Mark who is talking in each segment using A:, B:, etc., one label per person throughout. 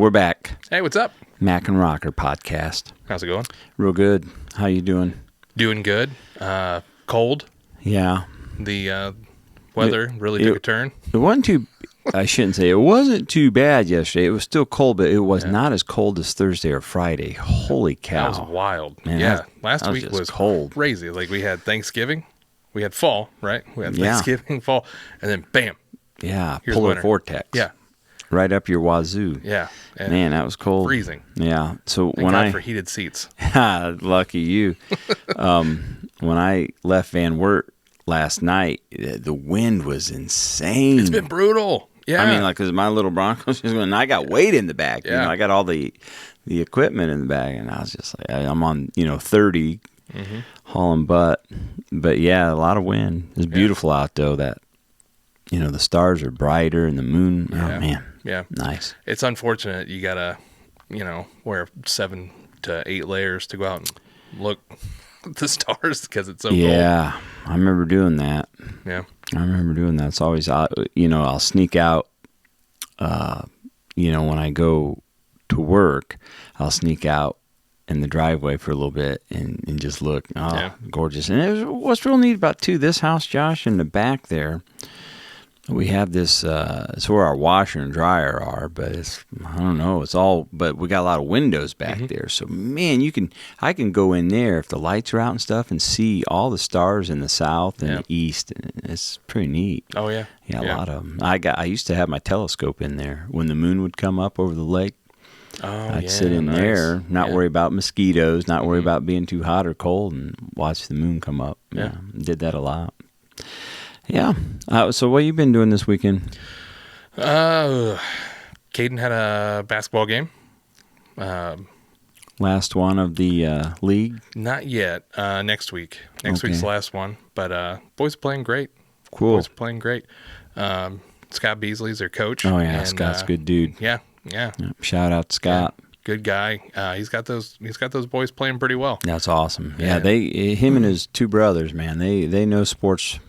A: We're back.
B: Hey, what's up?
A: Macker podcast.
B: How's it going?
A: Real good. How you doing?
B: Doing good. Cold.
A: Yeah.
B: The weather really took a turn.
A: It wasn't too, I shouldn't say, it wasn't too bad yesterday. It was still cold, but it was not as cold as Thursday or Friday. Holy cow.
B: That was wild.
A: Man,
B: yeah. Last week was
A: cold.
B: Crazy. Like we had Thanksgiving. We had fall, right? We had Thanksgiving, fall, and then bam.
A: Yeah.
B: Here's
A: Polar
B: winter.
A: vortex.
B: Yeah.
A: Right up your wazoo.
B: Yeah. And
A: man, that was cold.
B: Freezing.
A: Yeah. So
B: Thank God for heated seats.
A: Lucky you. When I left Van Wert last night, the wind was insane.
B: It's been brutal. Yeah.
A: I mean, like, because my little Broncos just went, and I got weight in the back.
B: Yeah.
A: You know, I got all the equipment in the back, and I was just like, I'm on, 30, hauling butt. But yeah, a lot of wind. It's beautiful out though. That, the stars are brighter and the moon.
B: Yeah.
A: Oh man.
B: Yeah.
A: Nice.
B: It's unfortunate you gotta, wear 7 to 8 layers to go out and look at the stars because it's so cold.
A: Yeah, I remember doing that.
B: Yeah.
A: I remember doing that. It's always, I'll sneak out, when I go to work, I'll sneak out in the driveway for a little bit and just look. Oh, gorgeous. And what's real neat about, too, this house, Josh, in the back there, we have this, it's where our washer and dryer are, but but we got a lot of windows back there. So, man, I can go in there if the lights are out and stuff and see all the stars in the south and the east. It's pretty neat.
B: Oh, yeah.
A: Yeah, a lot of them. I used to have my telescope in there. When the moon would come up over the lake, I'd sit in there, not worry about mosquitoes, not worry about being too hot or cold, and watch the moon come up. Yeah, did that a lot. Yeah. So what you been doing this weekend?
B: Caden had a basketball game.
A: Last one of the league?
B: Not yet. Next week. Next week's the last one. But boys are playing great.
A: Cool.
B: Boys are playing great. Scott Beasley's their coach.
A: Oh yeah,
B: and,
A: Scott's a good dude.
B: Yeah.
A: Shout out to Scott.
B: Yeah, good guy. He's got those boys playing pretty well.
A: That's awesome. Yeah, him and his two brothers, man, they know sports.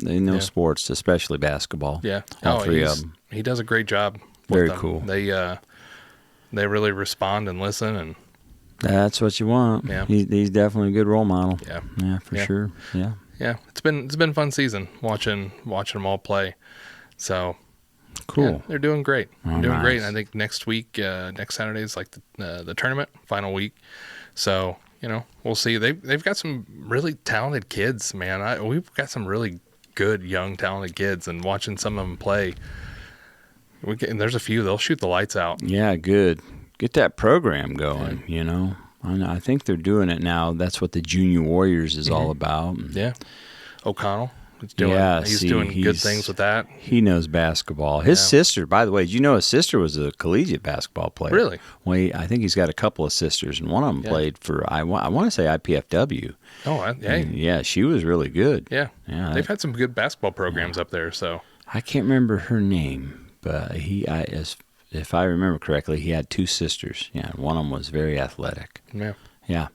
A: They know sports, especially basketball.
B: Yeah.
A: All three of them.
B: He does a great job with
A: Very
B: them.
A: cool.
B: They really respond and listen, and
A: that's what you want.
B: Yeah.
A: He's definitely a good role model.
B: Yeah.
A: Yeah, for sure. Yeah.
B: Yeah. It's been a fun season watching them all play. So
A: cool.
B: Yeah, they're doing great.
A: Oh,
B: doing great. And
A: nice.
B: I think next week, next Saturday is like the tournament final week. So, we'll see. They've got some really talented kids, man. We've got some really good young talented kids, and watching some of them play, there's a few they'll shoot the lights out.
A: Yeah, good. Get that program going. I think they're doing it now. That's what the Junior Warriors is all about.
B: Yeah, O'Connell is doing. He's doing good things with that.
A: He knows basketball. His sister, by the way, did you know his sister was a collegiate basketball player?
B: Really?
A: Well, I think he's got a couple of sisters, and one of them played for I want to say IPFW.
B: Oh, hey.
A: Yeah, she was really good.
B: Yeah. They've had some good basketball programs up there. So
A: I can't remember her name, but if I remember correctly, he had two sisters. Yeah, one of them was very athletic.
B: Yeah.
A: Yeah.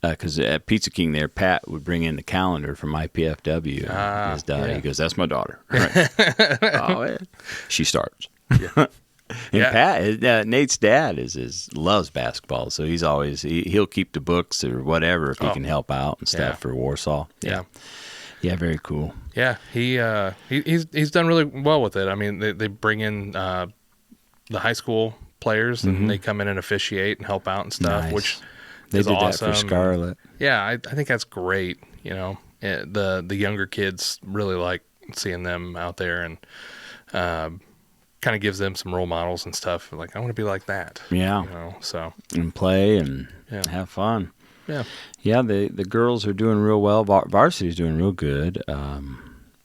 A: Because at Pizza King there, Pat would bring in the calendar from IPFW. And his daughter, he goes, "That's my daughter." Right. Oh, yeah. She starts.
B: Yeah.
A: And Pat, Nate's dad loves basketball, so he's always he'll keep the books or whatever if he can help out and stuff for Warsaw.
B: Yeah.
A: Yeah, very cool.
B: Yeah, he's done really well with it. I mean, they bring in the high school players and they come in and officiate and help out and stuff, which
A: they
B: is
A: did
B: awesome.
A: that for Scarlett.
B: Yeah, I think that's great. The younger kids really like seeing them out there, and kind of gives them some role models and stuff. Like, I want to be like that.
A: Yeah.
B: So
A: and play and have fun.
B: Yeah.
A: Yeah, the girls are doing real well. Varsity's doing real good.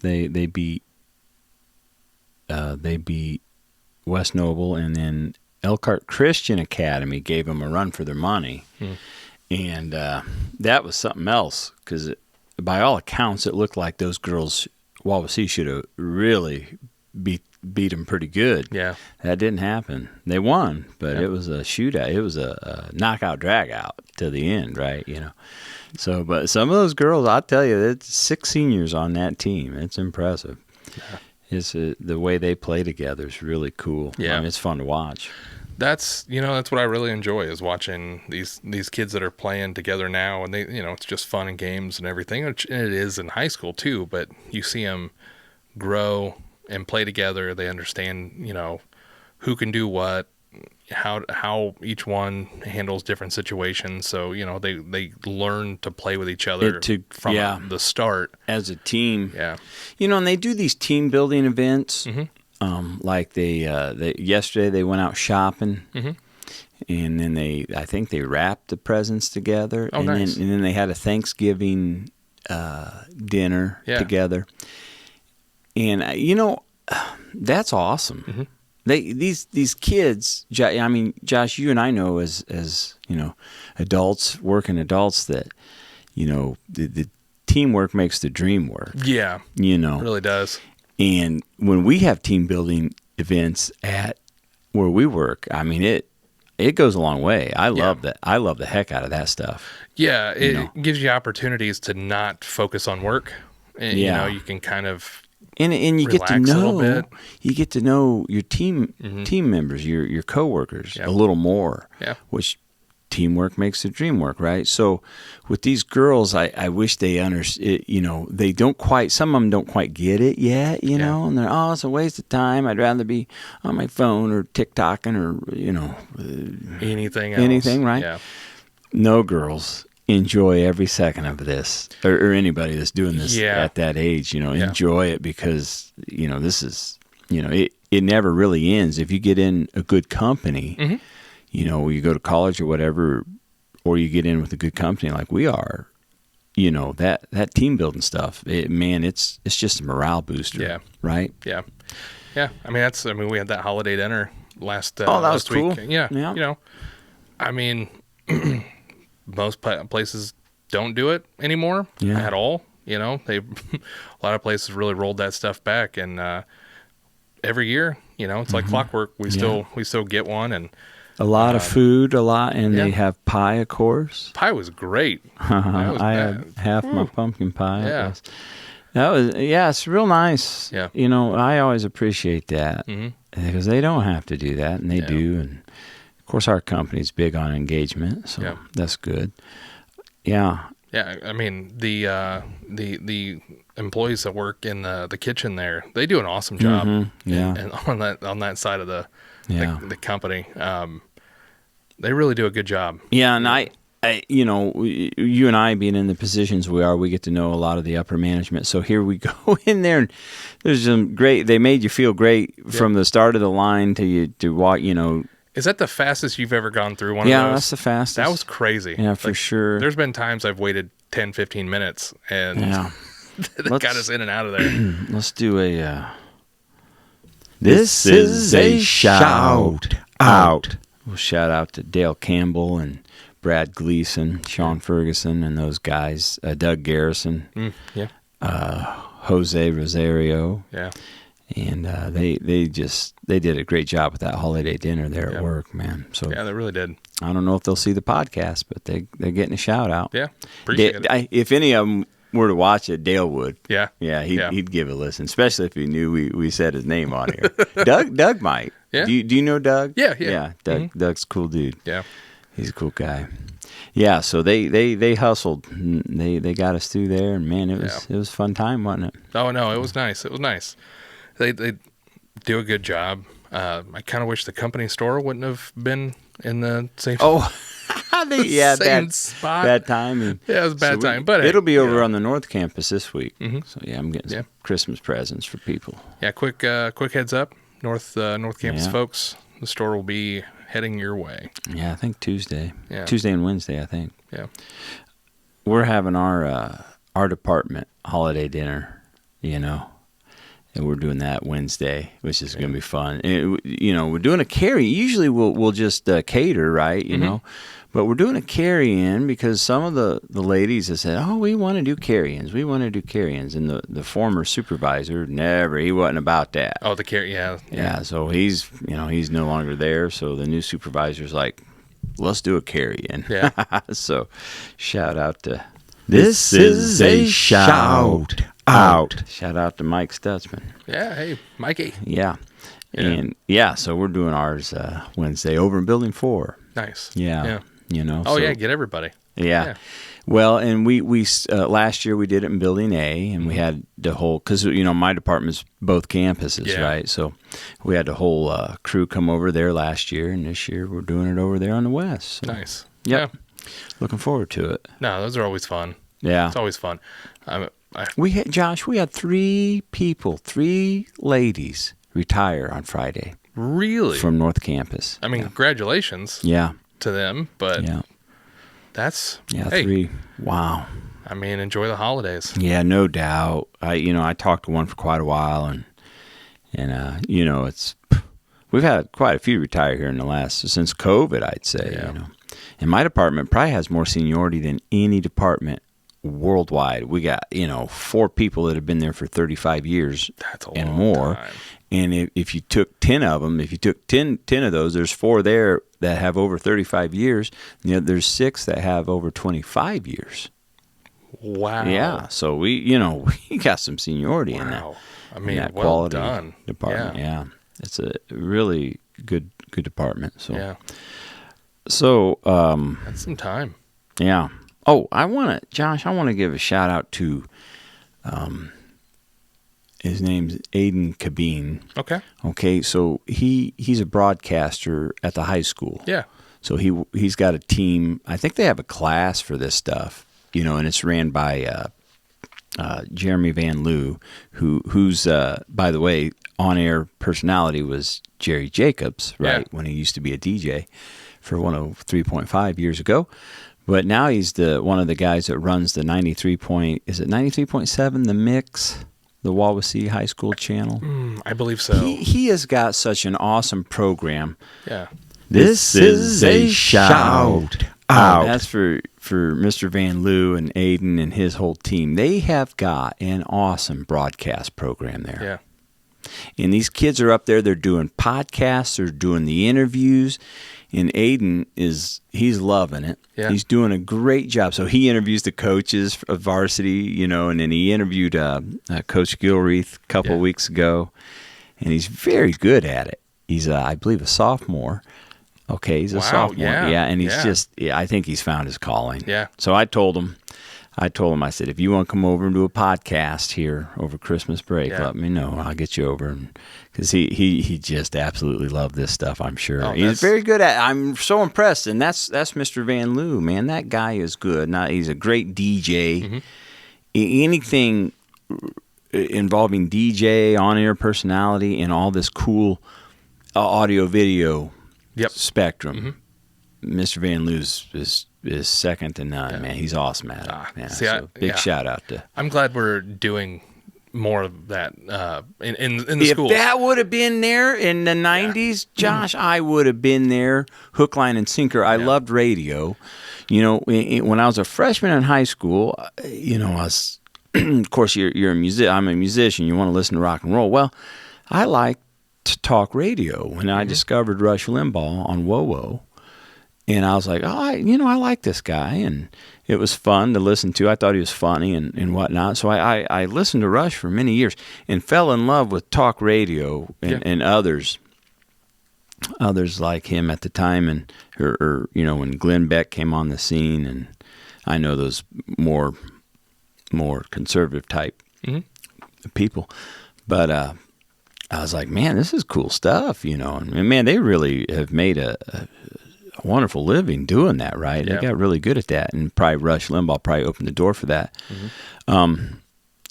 A: They beat West Noble, and then Elkhart Christian Academy gave them a run for their money. And that was something else, because by all accounts, it looked like those girls, Wawasee should have really beat them pretty good.
B: Yeah.
A: That didn't happen. They won, but it was a shootout. It was a knockout drag out to the end, right? So, but some of those girls, I'll tell you, it's 6 seniors on that team. It's impressive. Yeah. It's the way they play together is really cool.
B: Yeah.
A: I mean, it's fun to watch.
B: That's what I really enjoy is watching these kids that are playing together now, and they it's just fun and games and everything, which it is in high school too. But you see them grow and play together. They understand who can do what, how each one handles different situations. So they learn to play with each other from the start
A: as a team.
B: Yeah,
A: and they do these team building events.
B: Mm-hmm.
A: Like they yesterday they went out shopping,
B: Mm-hmm.
A: and then I think they wrapped the presents together.
B: Oh,
A: and
B: nice.
A: then they had a Thanksgiving dinner together. And that's awesome.
B: Mm-hmm.
A: These kids, I mean, Josh, you and I know as adults, working adults, that the teamwork makes the dream work.
B: Yeah,
A: it
B: really does.
A: And when we have team building events at where we work, I mean, it goes a long way. I love that. I love the heck out of that stuff.
B: Yeah, it gives you opportunities to not focus on work. And, you can kind of
A: and you get to know
B: a little bit.
A: You get to know your team members, your coworkers a little more.
B: Yeah,
A: which teamwork makes the dream work, right? So with these girls, I wish they understood. They don't quite. Some of them don't quite get it yet. And they're it's a waste of time. I'd rather be on my phone or TikToking or
B: anything else.
A: Anything, right?
B: Yeah.
A: No, girls enjoy every second of this, or anybody that's doing this at that age. Enjoy it, because this is it never really ends if you get in a good company.
B: Mm-hmm.
A: You go to college or whatever, or you get in with a good company like we are, that team building stuff, it's just a morale booster.
B: Yeah.
A: Right?
B: Yeah. Yeah. I mean, we had that holiday dinner last
A: that was
B: last
A: cool.
B: week. Yeah. I mean, most places don't do it anymore at all. A lot of places really rolled that stuff back, and every year, it's like clockwork. We still get one, and
A: a lot of food, and they have pie, of course.
B: Pie was great.
A: I had half my pumpkin pie.
B: Yeah.
A: It's real nice.
B: Yeah.
A: I always appreciate that, because they don't have to do that, and they do. And of course, our company's big on engagement, so that's good. Yeah.
B: Yeah. I mean, the employees that work in the kitchen there, they do an awesome job.
A: Mm-hmm. Yeah.
B: And on that side of the company, they really do a good job.
A: Yeah, and I you and I being in the positions we are, we get to know a lot of the upper management. So here we go in there, and there's some great. They made you feel great from the start of the line to walk.
B: Is that the fastest you've ever gone through one of those?
A: Yeah, that's the fastest.
B: That was crazy.
A: Yeah, for sure.
B: There's been times I've waited 10, 15 minutes, and they got us in and out of there.
A: Let's do a. This is a shout out. We'll shout out to Dale Campbell and Brad Gleason, Sean Ferguson, and those guys. Doug Garrison. Jose Rosario.
B: Yeah.
A: And they did a great job with that holiday dinner there at work, man. So
B: yeah, they really did.
A: I don't know if they'll see the podcast, but they're getting a shout out.
B: Yeah, appreciate it.
A: If any of them were to watch it, Dale would.
B: Yeah,
A: he'd give it a listen, especially if he knew we said his name on here. Doug might.
B: Yeah.
A: Do you know Doug?
B: Yeah.
A: Doug's a cool dude.
B: Yeah,
A: he's a cool guy. Yeah, so they hustled. They got us through there, and man, it was a fun time, wasn't it?
B: Oh no, it was nice. It was nice. They do a good job. I kind of wish the company store wouldn't have been in the same.
A: Same
B: spot.
A: Bad timing.
B: Yeah, it was bad time. But
A: it'll be over on the North Campus this week.
B: Mm-hmm.
A: So I'm getting some Christmas presents for people.
B: Yeah, quick heads up, North Campus folks. The store will be heading your way.
A: Yeah, I think Tuesday.
B: Yeah.
A: Tuesday and Wednesday, I think.
B: Yeah.
A: We're having our department holiday dinner, and we're doing that Wednesday, which is going to be fun. And, we're doing a carry. Usually we'll just cater, right? But we're doing a carry-in because some of the ladies have said, we want to do carry-ins. We want to do carry-ins. And the former supervisor, he wasn't about that.
B: Oh, the carry, yeah.
A: Yeah, so he's no longer there. So the new supervisor's like, let's do a carry-in.
B: Yeah.
A: So shout out to... This is a shout out. Shout out to Mike Stutzman.
B: Yeah, hey, Mikey.
A: Yeah. And so we're doing ours Wednesday over in Building 4.
B: Nice.
A: Yeah.
B: Get everybody.
A: Yeah. Well, and we last year we did it in Building A, and we had the whole, because my department's both campuses, right? So we had the whole crew come over there last year, and this year we're doing it over there on the west. So.
B: Nice.
A: Yep. Yeah. Looking forward to it.
B: No, those are always fun.
A: Yeah.
B: It's always fun.
A: We had three ladies retire on Friday.
B: Really?
A: From North Campus.
B: I mean, congratulations.
A: Yeah.
B: To them, but that's hey,
A: 3. Wow.
B: I mean, enjoy the holidays.
A: Yeah, no doubt. I talked to one for quite a while, and it's we've had quite a few retire here since COVID, I'd say.
B: Yeah.
A: And my department probably has more seniority than any department worldwide. We got 4 people that have been there for 35 years.
B: That's a
A: and
B: long
A: more.
B: Time.
A: And if you took 10 of them, if you took 10 of those, there's 4 there that have over 35 years. There's 6 that have over 25 years.
B: Wow.
A: Yeah. So we got some seniority in that.
B: I mean,
A: in that
B: well
A: quality
B: done.
A: department. Yeah. It's a really good department. So.
B: Yeah.
A: So.
B: That's some time.
A: Yeah. Oh, Josh, I want to give a shout out to. His name's Aiden Cabine.
B: Okay.
A: Okay, so he's a broadcaster at the high school.
B: Yeah.
A: So he's got a team. I think they have a class for this stuff, and it's ran by Jeremy Van Loo, who's by the way, on-air personality was Jerry Jacobs, right? When he used to be a DJ for 103.5 years ago. But now he's one of the guys that runs the 93.7 The Mix? The Wawasee High School channel.
B: I believe so.
A: He has got such an awesome program.
B: Yeah.
A: This is a shout out. That's for Mr. Van Loo and Aiden and his whole team. They have got an awesome broadcast program there.
B: Yeah.
A: And these kids are up there. They're doing podcasts. They're doing the interviews. And Aiden he's loving it.
B: Yeah.
A: He's doing a great job. So he interviews the coaches of varsity, and then he interviewed Coach Gilreath a couple of weeks ago, and he's very good at it. He's, I believe, a sophomore. Okay, he's a sophomore. Yeah, and he's I think he's found his calling.
B: Yeah.
A: So I told him, I said, if you want to come over and do a podcast here over Christmas break, let me know. I'll get you over. Because he just absolutely loved this stuff, I'm sure.
B: Oh,
A: he's very good at it. I'm so impressed. And that's Mr. Van Loo, man. That guy is good. He's a great DJ. Mm-hmm. Anything involving DJ, on-air personality, and all this cool audio-video spectrum, Mr. Van Loo is second to none, man. He's awesome at it. Big shout out to.
B: I'm glad we're doing more of that in the schools.
A: If that would have been there in the 90s, Josh, I would have been there hook, line, and sinker. I loved radio. When I was a freshman in high school, I was, of course, you're a musician. I'm a musician. You want to listen to rock and roll. Well, I like to talk radio. When I discovered Rush Limbaugh on WoWo, and I was like, I like this guy, and it was fun to listen to. I thought he was funny and whatnot. So I listened to Rush for many years and fell in love with talk radio and others like him at the time, and or when Glenn Beck came on the scene, and I know those more conservative type people, but I was like, man, this is cool stuff, and man, they really have made a wonderful living doing that, right?
B: Yeah.
A: They got really good at that, and probably Rush Limbaugh probably opened the door for that.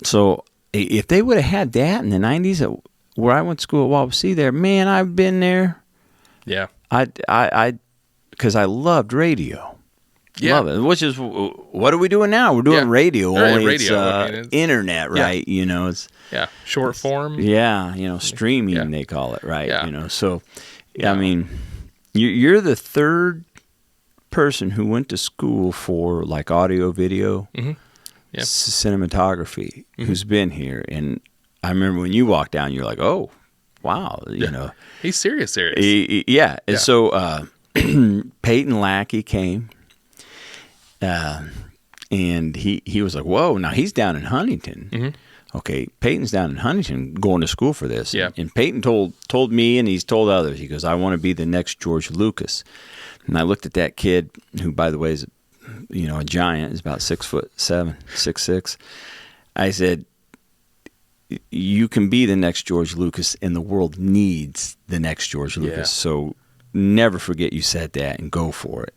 A: So if they would have had that in the 90s where I went to school at Wawasee there, man, I've been there.
B: Yeah.
A: Because I loved radio.
B: Yeah.
A: Love it. Which is, what are we doing now? We're doing radio, only
B: radio.
A: It's internet, right? It's
B: short form.
A: Yeah, streaming they call it, right? So I mean, you're the third person who went to school for like audio, video, cinematography who's been here. And I remember when you walked down, you're like, oh, wow,
B: He's serious.
A: And so Peyton Lackey came. And he was like, whoa, now he's down in Huntington.
B: Mm-hmm.
A: Okay, Peyton's down in Huntington going to school for this.
B: Yeah.
A: And Peyton told me, and he's told others, he goes, I want to be the next George Lucas. And I looked at that kid, who, by the way, is, a giant, is about 6'7", 6'6". I said, you can be the next George Lucas, and the world needs the next George Lucas.
B: Yeah.
A: So never forget you said that and go for it,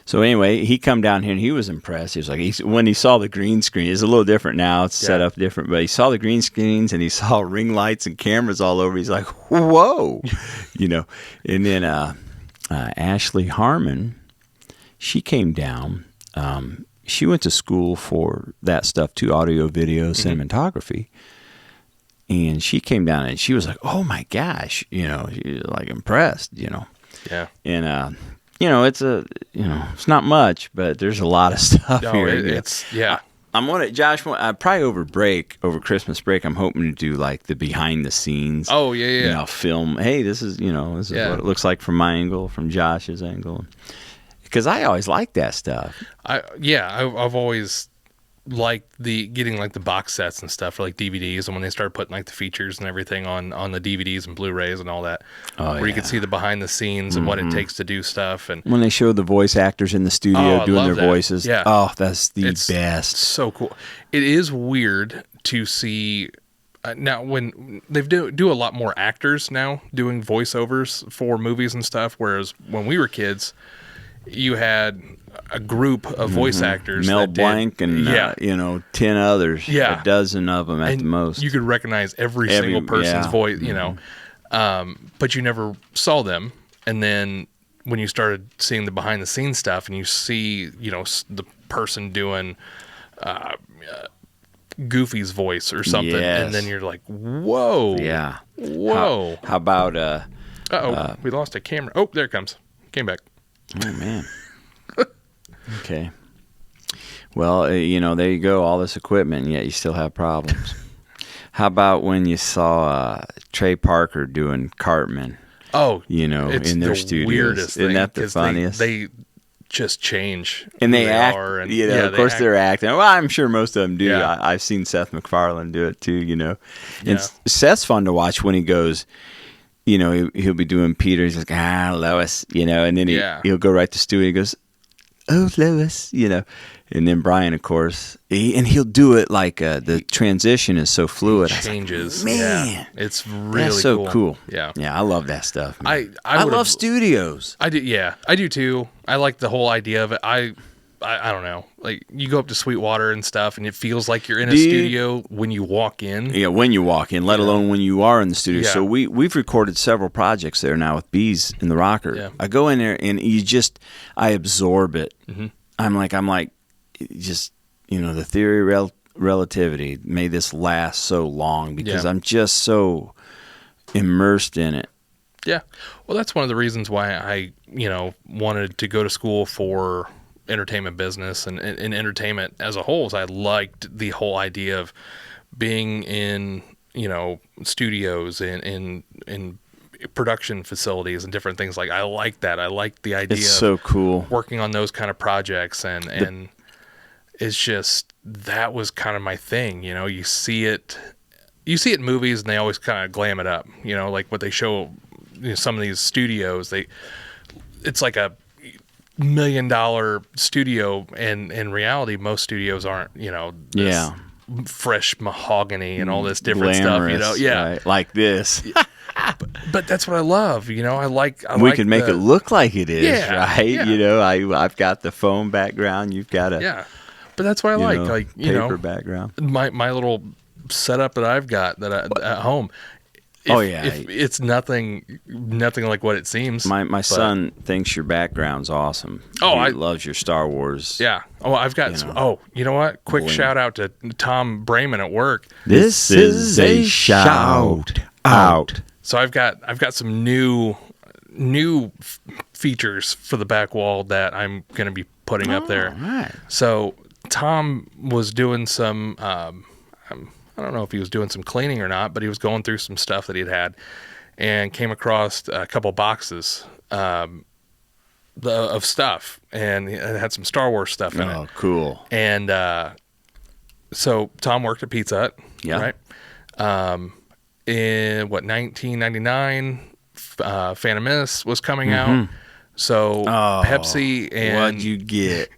A: So anyway, he come down here and he was impressed. He was like, when he saw the green screen, it's a little different now. It's set up different, but he saw the green screens and he saw ring lights and cameras all over. He's like, whoa, And then Ashley Harmon, she came down. She went to school for that stuff too, audio, video, cinematography. And she came down and she was like, oh my gosh, she was like impressed,
B: Yeah.
A: And, it's not much, but there's a lot of stuff here. I'm on it, Josh. I probably over Christmas break, I'm hoping to do like the behind the scenes.
B: Oh yeah.
A: Film. Hey, this is what it looks like from my angle, from Josh's angle, because I always like that stuff.
B: I've always liked getting like the box sets and stuff for like DVDs, and when they started putting like the features and everything on the DVDs and Blu-rays and all that, where you could see the behind the scenes and what it takes to do stuff, and
A: when they show the voice actors in the studio doing their voices, that's the best.
B: So cool. It is weird to see now when they do a lot more actors now doing voiceovers for movies and stuff, whereas when we were kids, you had a group of voice actors.
A: Mel Blanc and 10 others.
B: Yeah.
A: A dozen of them at the most.
B: You could recognize every single person's voice, but you never saw them. And then when you started seeing the behind the scenes stuff and you see, the person doing Goofy's voice or something, and then you're like, whoa.
A: Yeah.
B: Whoa.
A: How about...
B: we lost a camera. Oh, there it comes. Came back.
A: Oh, man. Okay. Well, there you go, all this equipment, and yet you still have problems. How about when you saw Trey Parker doing Cartman?
B: Oh,
A: in their studios.
B: Weirdest
A: Isn't
B: thing,
A: that the funniest?
B: They just change.
A: And they act,
B: are, and,
A: of course they're acting. Well, I'm sure most of them do.
B: Yeah.
A: I've seen Seth MacFarlane do it too, And Seth's fun to watch when he goes, he'll be doing Peter. He's like, Lois, and then he'll go right to Stewie. He goes, oh, Lois, and then Brian, of course, he'll do it like the transition is so fluid.
B: It changes.
A: Like, man,
B: yeah. It's really
A: that's so cool.
B: Yeah,
A: I love that stuff. Man.
B: I
A: love studios.
B: I do. Yeah, I do too. I like the whole idea of it. I don't know. Like you go up to Sweetwater and stuff, and it feels like you're in a studio when you walk in.
A: Yeah, when you walk in, let alone when you are in the studio.
B: Yeah.
A: So we've recorded several projects there now with Bees in the Rocker.
B: Yeah.
A: I go in there and I absorb it.
B: Mm-hmm.
A: I'm like, just the theory of relativity made this last so long because I'm just so immersed in it.
B: Yeah. Well, that's one of the reasons why I wanted to go to school for entertainment business and entertainment as a whole. Is I liked the whole idea of being in studios and in production facilities and different things. Like I like that. I like the idea.
A: It's so cool
B: working on those kind of projects and it's just that was kind of my thing. You see it in movies and they always kind of glam it up. Like what they show. Some of these studios, it's like a $1 million studio, and in reality, most studios aren't. This fresh mahogany and all this different
A: glamorous,
B: stuff.
A: Right? Like this.
B: But that's what I love. I like.
A: We can make it look like it is, right?
B: Yeah.
A: I've got the foam background. You've got
B: But that's what I like. Like
A: paper background.
B: My little setup that I've got at home. If it's nothing like what it seems.
A: My son thinks your background's awesome. He loves your Star Wars.
B: Yeah. Oh, I've got you know what? Quick shout out to Tom Brayman at work.
A: This is a shout out.
B: So I've got some new features for the back wall that I'm going to be putting up there.
A: Right.
B: So Tom was doing some I don't know if he was doing some cleaning or not, but he was going through some stuff that he'd had and came across a couple boxes. of stuff, and it had some Star Wars stuff in it.
A: Oh, cool.
B: And so Tom worked at Pizza Hut,
A: Yeah.
B: right? In 1999, Phantom Menace was coming out. So Pepsi and
A: What'd you get?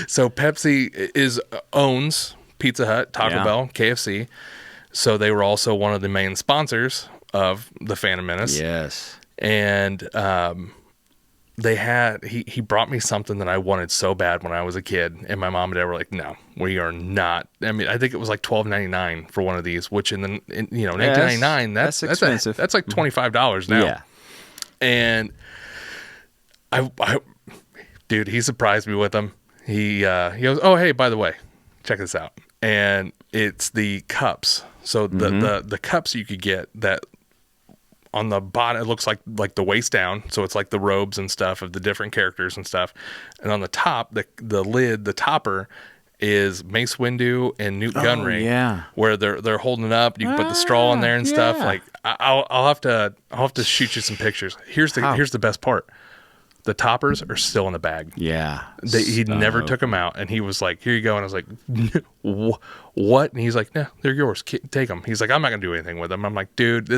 B: so Pepsi owns Pizza Hut, Taco Bell, KFC. So they were also one of the main sponsors of the Phantom Menace.
A: Yes.
B: And they had he brought me something that I wanted so bad when I was a kid, and my mom and dad were like, "No, we are not." I mean, I think it was like $12.99 for one of these, which in 1999, that's
A: expensive.
B: That's like $25 now.
A: Yeah.
B: And I dude, he surprised me with them. He goes, "Oh, hey, by the way, check this out." And it's the cups. So the cups you could get that on the bottom, it looks like the waist down. So it's like the robes and stuff of the different characters and stuff. And on the top, the lid, the topper is Mace Windu and Newt Gunray.
A: Yeah.
B: Where they're holding it up. You can put the straw in there and stuff.
A: Yeah.
B: Like I'll have to shoot you some pictures. Here's the best part. The toppers are still in the bag.
A: Yeah.
B: He never took them out, and he was like, "Here you go." And I was like, "What?" And he's like, "No, they're yours. Take them." He's like, "I'm not gonna do anything with them." I'm like, "Dude,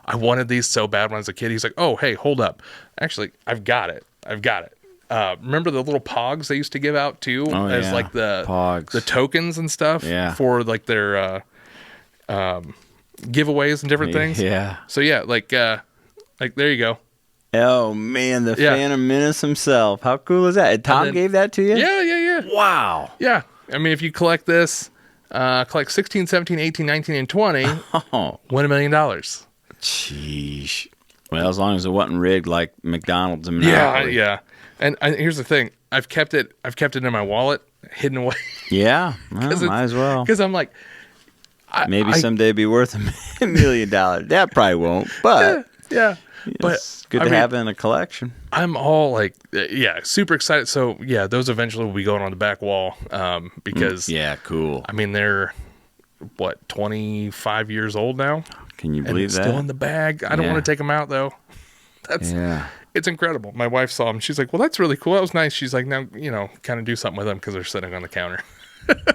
B: I wanted these so bad when I was a kid." He's like, "Oh, hey, hold up. Actually, I've got it. Remember the little pogs they used to give out too, as like the
A: pogs,
B: the tokens and stuff, for like their giveaways and different things.
A: Yeah.
B: So yeah, like there you go.
A: Oh man, the Phantom Menace himself. How cool is that? And Tom gave that to you?
B: Yeah.
A: Wow.
B: Yeah. I mean, if you collect this, collect 16, 17, 18, 19, and 20, win $1 million.
A: Sheesh. Well, as long as it wasn't rigged like McDonald's and Monopoly.
B: Yeah. And here's the thing. I've kept it in my wallet, hidden away.
A: Yeah. Well, might as well.
B: Because I'm like,
A: maybe someday it'd be worth $1 million. That probably won't, but
B: yeah. But
A: it's good to have in a collection.
B: I'm all like, super excited. So yeah, those eventually will be going on the back wall, because
A: cool.
B: I mean, they're 25 years old now.
A: Can you believe that?
B: Still in the bag. I don't want to take them out though. It's incredible. My wife saw them. She's like, "Well, that's really cool. That was nice." She's like, "Now, kind of do something with them because they're sitting on the counter."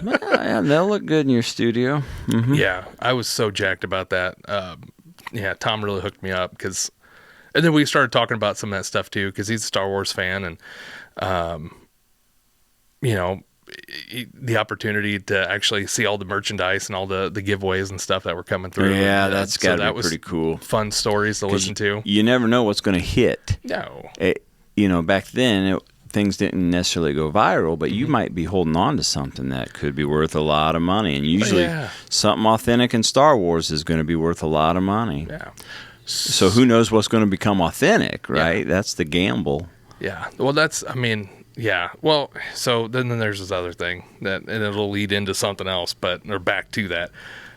A: Yeah, they'll look good in your studio. Mm-hmm.
B: Yeah, I was so jacked about that. Tom really hooked me up and then we started talking about some of that stuff too, because he's a Star Wars fan, and the opportunity to actually see all the merchandise and all the giveaways and stuff that were coming through.
A: Yeah, that's got to be pretty cool.
B: Fun stories to listen to.
A: You never know what's going to hit.
B: No.
A: Back then, things didn't necessarily go viral, but you might be holding on to something that could be worth a lot of money. And usually something authentic in Star Wars is going to be worth a lot of money.
B: Yeah.
A: So who knows what's going to become authentic, right? Yeah. That's the gamble.
B: Yeah. Well, yeah. Well, so then there's this other thing and it'll lead into something else, but we're back to that.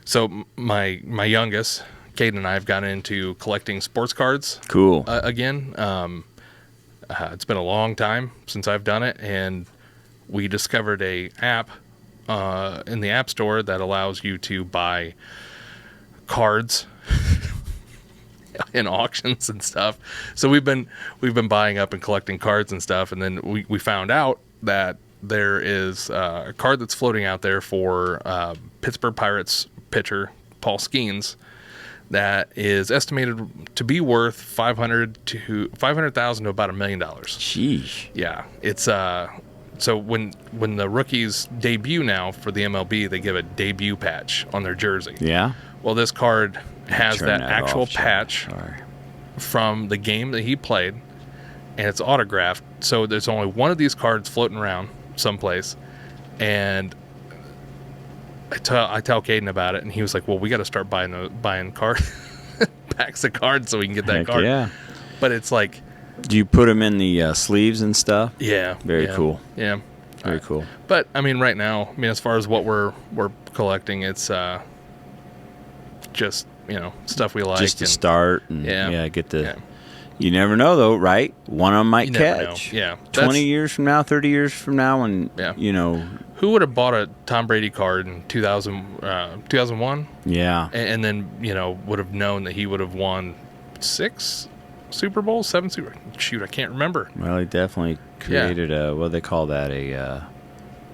B: So my youngest, Caden, and I have gotten into collecting sports cards.
A: Cool.
B: Again. It's been a long time since I've done it, and we discovered a app in the App Store that allows you to buy cards in auctions and stuff. So we've been buying up and collecting cards and stuff, and then we found out that there is a card that's floating out there for Pittsburgh Pirates pitcher Paul Skeens that is estimated to be worth $500,000 to about $1 million.
A: Sheesh.
B: Yeah, it's so when the rookies debut now for the MLB, they give a debut patch on their jersey.
A: Yeah.
B: Well, this card has that actual
A: off,
B: patch from the game that he played, and it's autographed. So there's only one of these cards floating around someplace, and I tell Caden about it, and he was like, "Well, we got to start buying packs of cards so we can get that card."
A: Yeah.
B: But it's like,
A: do you put them in the sleeves and stuff?
B: Yeah.
A: Very cool.
B: Yeah.
A: Very cool.
B: But I mean, right now, as far as what we're collecting, it's just stuff we like.
A: Just to start and get the.
B: Yeah.
A: You never know though, right? One of them might catch.
B: Yeah.
A: 20 years from now, 30 years from now, and
B: who would have bought a Tom Brady card in 2001?
A: Yeah.
B: And then, would have known that he would have won 6 Super Bowls, 7 Super. Shoot, I can't remember.
A: Well, he definitely created a, what do they call that?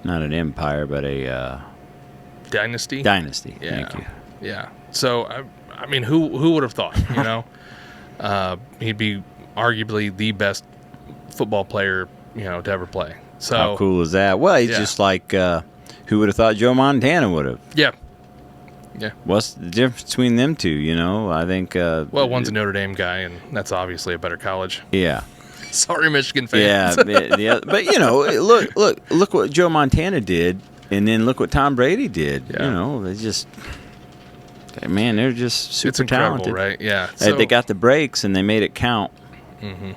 A: Not an empire, but a
B: Dynasty.
A: dynasty.
B: Yeah.
A: Thank you.
B: Yeah. So I mean, who would have thought? You know, he'd be arguably the best football player, you know, to ever play. So
A: How cool is that? Well, he's just like, who would have thought Joe Montana would have?
B: Yeah. Yeah.
A: What's the difference between them two? You know, I think.
B: Well, one's a Notre Dame guy, and that's obviously a better college.
A: Yeah.
B: Sorry, Michigan fans.
A: Yeah. But you know, look what Joe Montana did, and then look what Tom Brady did.
B: Yeah.
A: You know, they're just super
B: It's incredible,
A: talented,
B: right? Yeah.
A: They got the breaks and they made it count.
B: Mm-hmm.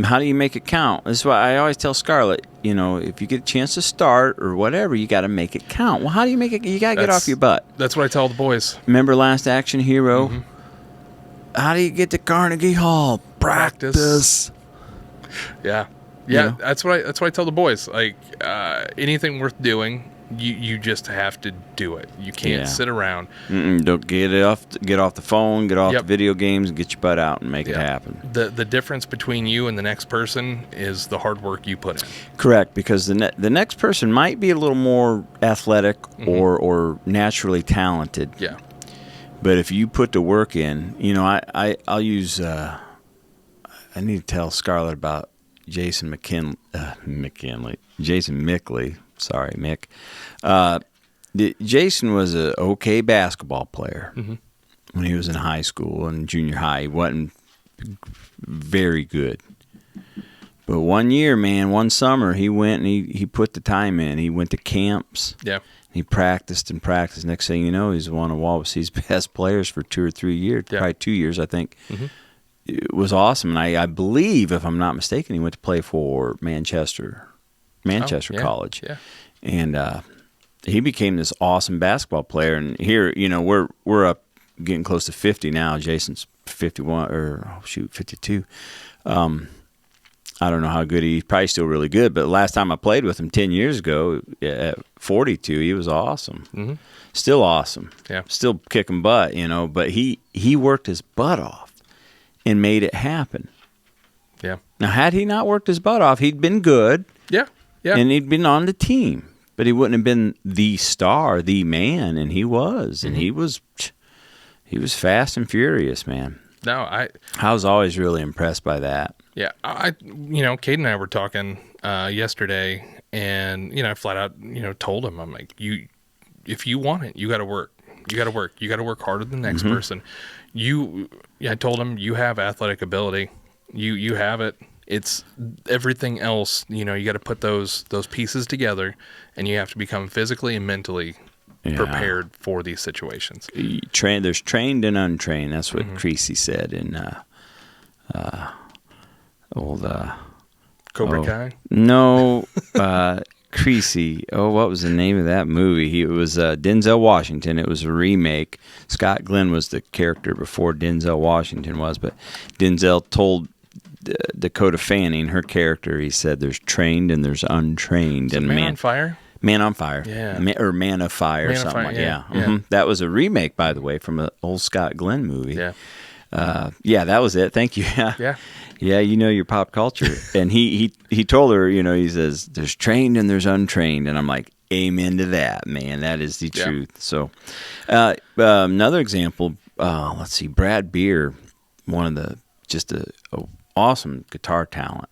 A: How do you make it count? This is why I always tell Scarlett, you know, if you get a chance to start or whatever, you got to make it count. Well, how do you make it? You got to get off your butt.
B: That's what I tell the boys.
A: Remember Last Action Hero?
B: Mm-hmm.
A: How do you get to Carnegie Hall? Practice.
B: Yeah.
A: You know?
B: That's what I tell the boys. Like anything worth doing, you just have to do it. You can't sit around.
A: Don't get off the phone, get off the video games, and get your butt out and make it happen.
B: The difference between you and the next person is the hard work you put in.
A: Correct, because the next person might be a little more athletic or naturally talented.
B: Yeah.
A: But if you put the work in, you know, I'll use. I need to tell Scarlett about Jason McKinley. Jason Mickley. Sorry, Mick. Jason was an okay basketball player when he was in high school and junior high. He wasn't very good. But one year, man, one summer, he went and he put the time in. He went to camps.
B: Yeah.
A: He practiced and practiced. Next thing you know, he's one of Walbasee's best players for 2 or 3 years, probably 2 years, I think. It was awesome. And I believe, if I'm not mistaken, he went to play for Manchester College. Yeah. And he became this awesome basketball player. And here, you know, we're up getting close to 50 now. Jason's 52. I don't know how good he's probably still really good, but last time I played with him 10 years ago at 42, he was awesome. Still awesome.
B: Yeah.
A: Still kicking butt, you know, but he worked his butt off and made it happen.
B: Yeah.
A: Now, had he not worked his butt off, he'd been good.
B: Yeah. Yeah.
A: And he'd been on the team, but he wouldn't have been the star, the man, and he was. And he was fast and furious, man.
B: No,
A: I was always really impressed by that.
B: Yeah, you know, Cade and I were talking yesterday, and you know, I flat out, you know, told him, I'm like, if you want it, you got to work. You got to work. You got to work harder than the next person. I told him, you have athletic ability. You have it. It's everything else. You know, you got to put those pieces together, and you have to become physically and mentally prepared for these situations.
A: There's trained and untrained. That's what Creasy said in old
B: Cobra Kai?
A: No, Creasy. Oh, what was the name of that movie? It was Denzel Washington. It was a remake. Scott Glenn was the character before Denzel Washington was, but Denzel told Dakota Fanning, her character, he said there's trained and there's untrained. And
B: Man on Fire?
A: Man on Fire.
B: Yeah.
A: Or Man of Fire or something like that. Yeah. That was a remake, by the way, from an old Scott Glenn movie.
B: Yeah.
A: That was it. Thank you.
B: Yeah.
A: Yeah, you know your pop culture. And he told her, you know, he says, there's trained and there's untrained. And I'm like, amen to that, man. That is the truth. So another example, let's see, Brad Beer, just a awesome guitar talent.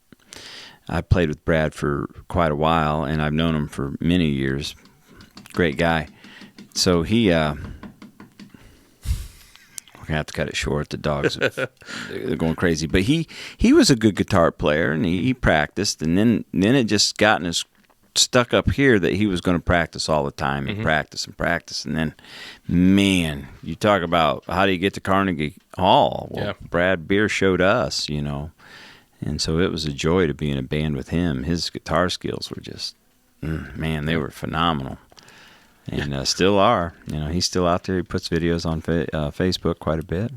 A: I played with Brad for quite a while, and I've known him for many years. Great guy. So he, we're going to have to cut it short. The dogs, they're going crazy. But he was a good guitar player, and he practiced, and then it just gotten us stuck up here that he was going to practice all the time and practice. And then, man, you talk about how do you get to Carnegie Hall? Well, Brad Beer showed us, you know. And so it was a joy to be in a band with him. His guitar skills were just, man, they were phenomenal. And still are. You know, he's still out there. He puts videos on Facebook quite a bit.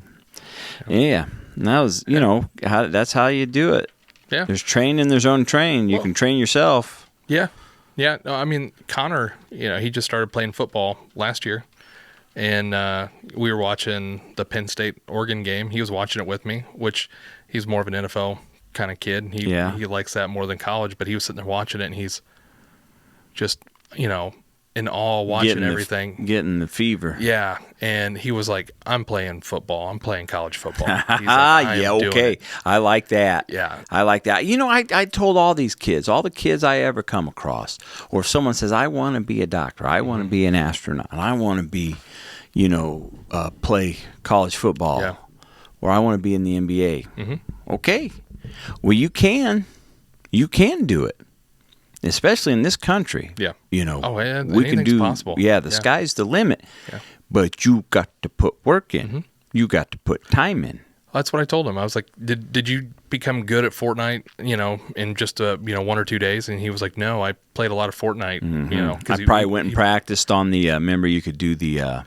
A: Yeah. And that was, you know, that's how you do it.
B: Yeah.
A: There's trained and there's untrained. You can train yourself.
B: Yeah. Yeah. No, I mean, Connor, you know, he just started playing football last year. And we were watching the Penn State-Oregon game. He was watching it with me, which he's more of an NFL kind of kid. He likes that more than college, but he was sitting there watching it, and he's just, in awe watching everything.
A: Getting the fever.
B: Yeah. And he was like, I'm playing football. I'm playing college football. He's like,
A: yeah, okay. I like that.
B: Yeah.
A: I like that. I told all these kids, all the kids I ever come across, or if someone says, I want to be a doctor, I want to be an astronaut, and I want to be, play college football, or I want to be in the NBA. Mm-hmm. Okay. Well, you can do it. Especially in this country, we can do.
B: Possible.
A: Yeah, the sky's the limit, but you got to put work in. Mm-hmm. You got to put time in.
B: That's what I told him. I was like, "Did you become good at Fortnite? In just 1 or 2 days?" And he was like, "No, I played a lot of Fortnite.
A: Mm-hmm. I probably went and practiced on the. Remember, you could do the.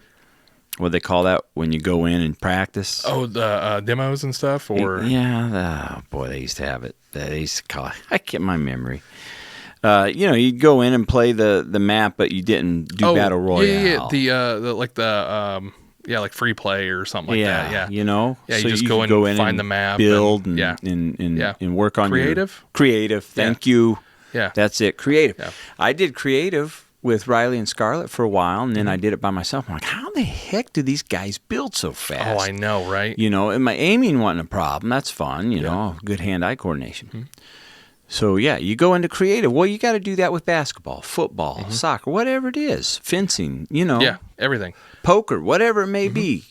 A: What do they call that when you go in and practice?
B: Oh, the demos and stuff, or
A: they used to have it. They used to call it. I get my memory. You'd go in and play the map, but you didn't do Battle Royale.
B: Like free play or something like that. Yeah,
A: so
B: you just go in and find the map,
A: build, and work on creative. Thank you.
B: Yeah,
A: that's it. Creative.
B: Yeah.
A: I did creative with Riley and Scarlett for a while, and then I did it by myself. I'm like, how the heck do these guys build so fast?
B: Oh, I know, right?
A: And my aiming wasn't a problem. That's fun. Good hand-eye coordination. Mm-hmm. So, you go into creative. Well, you got to do that with basketball, football, soccer, whatever it is, fencing,
B: Yeah, everything.
A: Poker, whatever it may be.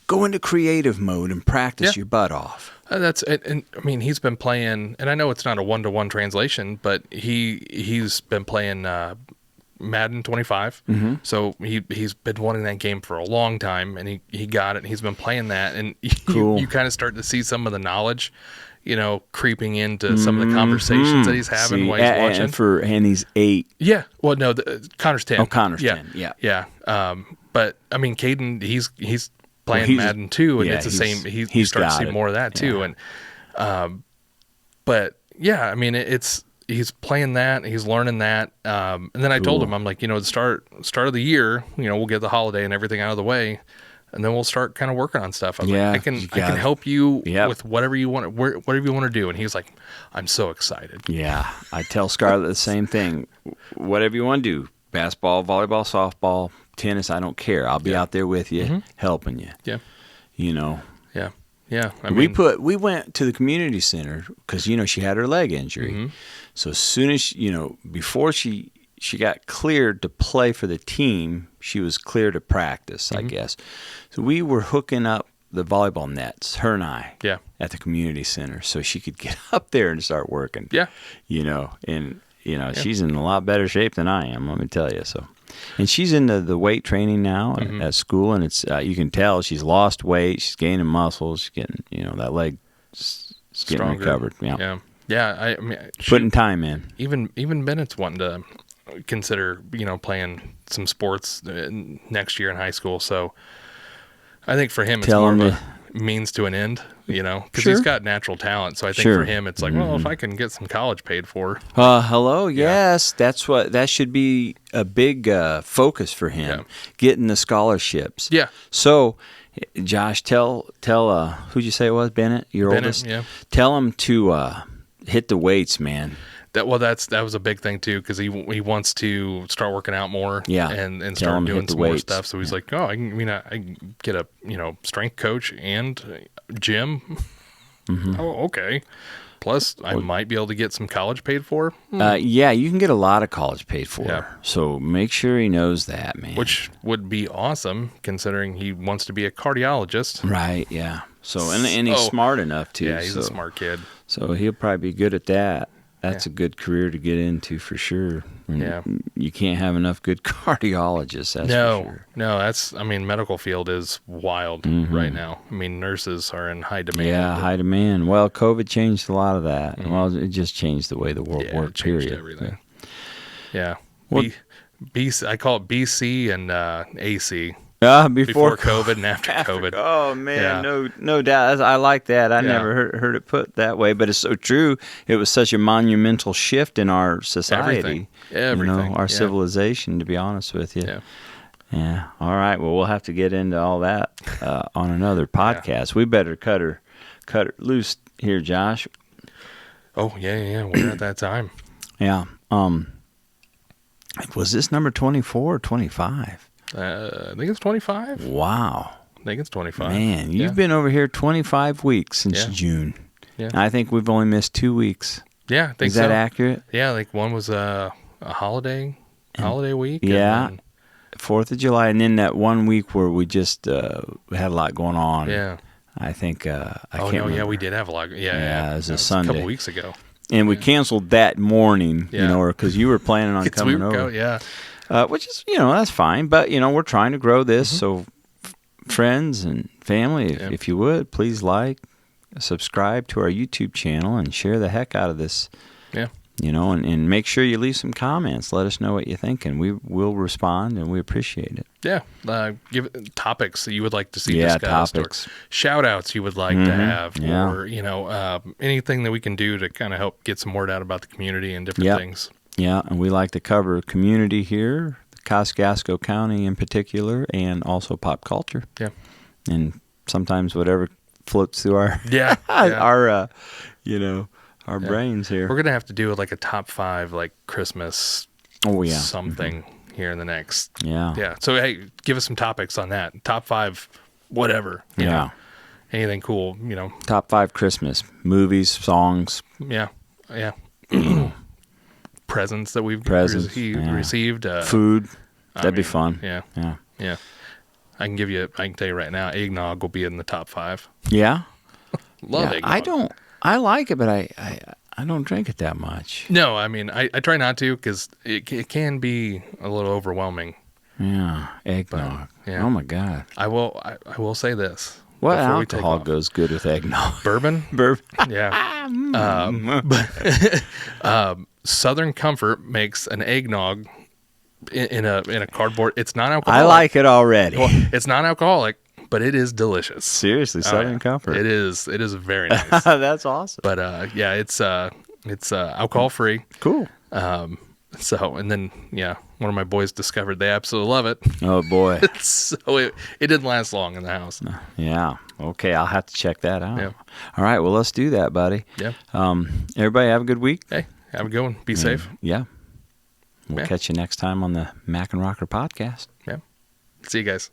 A: Go into creative mode and practice your butt off.
B: That's it. And I mean, he's been playing, and I know it's not a 1-to-1 translation, but he's been playing Madden 25. Mm-hmm. So he's been wanting that game for a long time, and he got it, and he's been playing that. And you kind of start to see some of the knowledge creeping into some of the conversations that he's having while he's watching.
A: And he's 8.
B: Yeah. Well, no, Connor's 10.
A: Oh, Connor's 10. Yeah.
B: Yeah. But I mean, Caden, he's playing Madden too, and it's the same. He starts to see more of that too. And, but yeah, I mean, he's playing that, he's learning that. And then I told him, I'm like, the start of the year, we'll get the holiday and everything out of the way. And then we'll start kind of working on stuff. I was like, I can help you with whatever you want, whatever you want to do. And he's like, I'm so excited.
A: Yeah, I tell Scarlett the same thing. Whatever you want to do, basketball, volleyball, softball, tennis, I don't care. I'll be out there with you, helping you.
B: Yeah,
A: Yeah.
B: Yeah.
A: We went to the community center because she had her leg injury. Mm-hmm. So as soon as before she got cleared to play for the team, she was cleared to practice, I guess. So we were hooking up the volleyball nets, her and I, at the community center, so she could get up there and start working.
B: Yeah.
A: She's in a lot better shape than I am, let me tell you. So, and she's into the weight training now at school, and it's you can tell she's lost weight, she's gaining muscles, she's getting, that leg is getting
B: stronger.
A: Recovered.
B: Yeah. I mean,
A: putting time in.
B: Even Bennett's wanting to consider playing some sports next year in high school, so I think for him it's more of a means to an end, because he's got natural talent. So I think for him it's like, well, if I can get some college paid for,
A: yes, that should be a big focus for him, getting the scholarships. So Josh, tell who'd you say it was, Bennett, your oldest? Tell him to hit the weights, man.
B: That was a big thing too, because he wants to start working out more, and start doing some more stuff. So he's like, I can get a strength coach and gym. Mm-hmm. Oh, okay. Plus, I might be able to get some college paid for.
A: You can get a lot of college paid for. Yeah. So make sure he knows that, man.
B: Which would be awesome, considering he wants to be a cardiologist.
A: Right. Yeah. So and he's smart enough too.
B: Yeah, he's a smart kid.
A: So he'll probably be good at that. That's a good career to get into for sure. You can't have enough good cardiologists, that's for sure.
B: No, medical field is wild right now. I mean, nurses are in high demand.
A: Yeah, high demand. Well, COVID changed a lot of that. Mm-hmm. Well, it just changed the way the world worked, period.
B: Everything. Yeah. Well, I call it BC and AC. Before COVID and after COVID.
A: Oh man, no doubt. I like that. I never heard it put that way, but it's so true. It was such a monumental shift in our society,
B: everything.
A: Our civilization. To be honest with you, yeah. All right. Well, we'll have to get into all that on another podcast. We better cut her loose here, Josh.
B: Oh, yeah. We're at that time.
A: Yeah. Was this number 24 or 25?
B: I think it's 25.
A: Wow.
B: I think it's 25.
A: Man, you've been over here 25 weeks since June.
B: Yeah.
A: I think we've only missed 2 weeks.
B: Yeah, I think
A: Is that accurate?
B: Yeah, like one was a holiday week.
A: Yeah. 4th of July, and then that 1 week where we just had a lot going on.
B: Yeah.
A: I think I can't
B: remember.
A: remember.
B: We did have a lot. Yeah,
A: it was a
B: a
A: Sunday.
B: couple weeks ago.
A: And we canceled that morning, or because you were planning on coming over. Which is, that's fine. But, we're trying to grow this. So friends and family, if you would, please subscribe to our YouTube channel and share the heck out of this.
B: Yeah.
A: And make sure you leave some comments. Let us know what you think, and we will respond, and we appreciate it.
B: Yeah. Give topics that you would like to see discussed.
A: Topics.
B: Or shout-outs you would like to have.
A: Yeah.
B: Or, anything that we can do to kind of help get some word out about the community and different things.
A: Yeah, and we like to cover community here, Kosciuszko County in particular, and also pop culture.
B: Yeah.
A: And sometimes whatever floats through our our brains here.
B: We're gonna have to do like a top 5 like Christmas something here in the next. Yeah. So hey, give us some topics on that. Top 5 whatever. You know, anything cool,
A: Top 5 Christmas movies, songs.
B: Yeah. Presents that we've received.
A: Food. That'd be fun.
B: Yeah. I can tell you right now, eggnog will be in the top 5.
A: Yeah.
B: Love eggnog.
A: I like it, but I don't drink it that much.
B: No, I mean, I try not to because it can be a little overwhelming.
A: Yeah, eggnog. Oh my God.
B: I will say this.
A: What alcohol goes good with eggnog?
B: Bourbon. Yeah. Southern Comfort makes an eggnog in a cardboard. It's not alcoholic.
A: I like it already.
B: Well, it's not alcoholic, but it is delicious.
A: Seriously, Southern Comfort.
B: It is very nice.
A: That's awesome.
B: But it's alcohol free.
A: Cool.
B: So, and then one of my boys discovered they absolutely love it.
A: Oh boy.
B: So it didn't last long in the house.
A: Yeah. Okay, I'll have to check that out.
B: Yeah.
A: All right, well, let's do that, buddy.
B: Yeah.
A: Everybody have a good week.
B: Hey, have a good one. Be safe.
A: Yeah. We'll catch you next time on the Mack and Rocker podcast.
B: Yeah. See you guys.